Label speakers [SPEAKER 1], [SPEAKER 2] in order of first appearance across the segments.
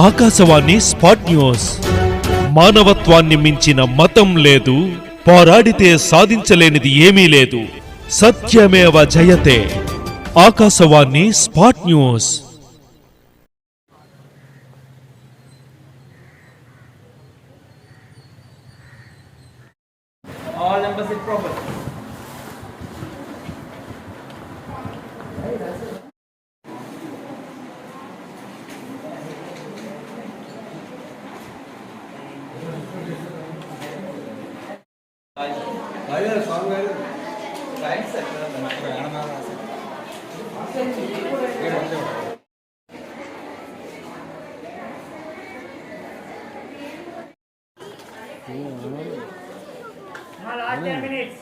[SPEAKER 1] Akashvani spot news. మానవత్వాన్ని మించిన మతం లేదు, పోరాడితే సాధించలేనిది ఏమీ లేదు. సత్యమేవ జయతే. Akashvani spot news.
[SPEAKER 2] All numbers sit properly. Right side. Last 10 minutes.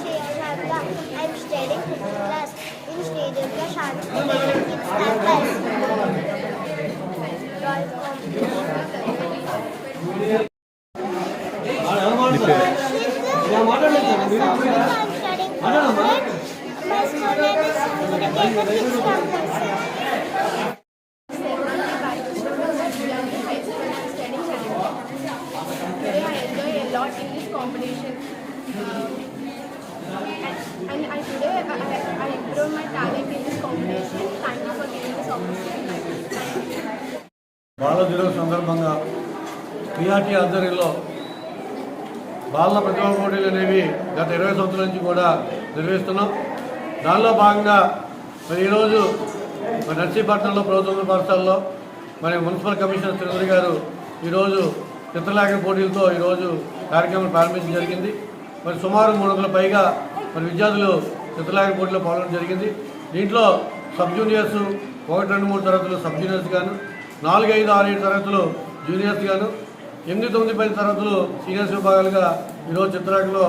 [SPEAKER 3] I'm studying 5th class in Sri Durga Shanti Kids campus. Drawing competition. I'm studying 5th. My school name is Sri Durga Kids campus.
[SPEAKER 4] Today I enjoy a lot in this competition. And today I improved my talent in this competition. Thank you for giving this opportunity.
[SPEAKER 5] బాల దినోత్సవం సందర్భంగా PRT ఆధ్వర్యంలో బాలల ప్రతిభా పోటీలు అనేవి గత 20 సంవత్సరాల నుంచి కూడా నిర్వహిస్తున్నాం. దానిలో భాగంగా మరి ఈరోజు నర్సీపట్నంలో ప్రభుత్వ పాఠశాలలో మరి మున్సిపల్ కమిషనర్ శ్రీధర్ గారు ఈరోజు చిత్రలేఖన పోటీలతో ఈరోజు కార్యక్రమం ప్రారంభించడం జరిగింది. మరి సుమారు 300 పైగా మరి విద్యార్థులు చిత్రలేఖన పోటీలో పాల్గొనడం జరిగింది. దీంట్లో సబ్ జూనియర్స్ 1, 2, 3 తరగతులు సబ్ జూనియర్స్ గాను, 4, 5, 6, 7 తరగతులు జూనియర్స్ గాను, 8, 9, 10 తరగతులు సీనియర్స్ విభాగాలుగా ఈరోజు చిత్రలేఖలో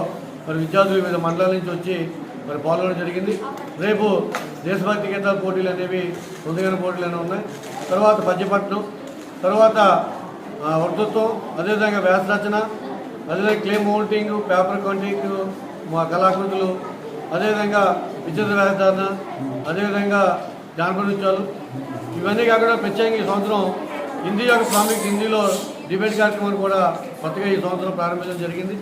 [SPEAKER 5] మరి విద్యార్థులు వివిధ మండలాల నుంచి వచ్చి మరి పాల్గొనడం జరిగింది. రేపు దేశభక్తి గీతాల పోటీలు అనేవి ముందుగానే పోటీలు అనేవి ఉన్నాయి. తర్వాత పద్యపట్నం, తర్వాత వక్తృత్వం, అదేవిధంగా వ్యాసరచన, అదేవిధంగా క్లే మౌల్టింగ్, పేపర్ కౌంటింగ్, మా కళాకృతులు, అదేవిధంగా విచిత్ర వ్యాసధారణ, అదేవిధంగా జానపద నృత్యాలు, ఇవన్నీ కాకుండా ప్రత్యేకంగా ఈ సంవత్సరం హిందీ యొక్క ప్రాముఖ్యత, హిందీలో డిబేట్ కార్యక్రమాన్ని కూడా కొత్తగా ఈ సంవత్సరం ప్రారంభించడం జరిగింది.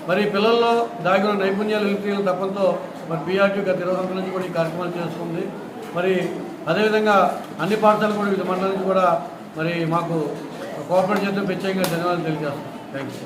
[SPEAKER 5] మరి పిల్లల్లో దాగిన నైపుణ్యాలు వెలికితీయడం తప్పంతో మరి పిఆర్టీ గత 20 సంవత్సరాల నుంచి కూడా ఈ కార్యక్రమాలు చేస్తుంది. మరి అదేవిధంగా అన్ని పాఠశాలలు కూడా వివిధ మండలాల నుంచి కూడా మరి మాకు కోఆపరేట్ చేద్దాం ప్రత్యేకంగా ధన్యవాదాలు తెలియజేస్తాం. Thank you.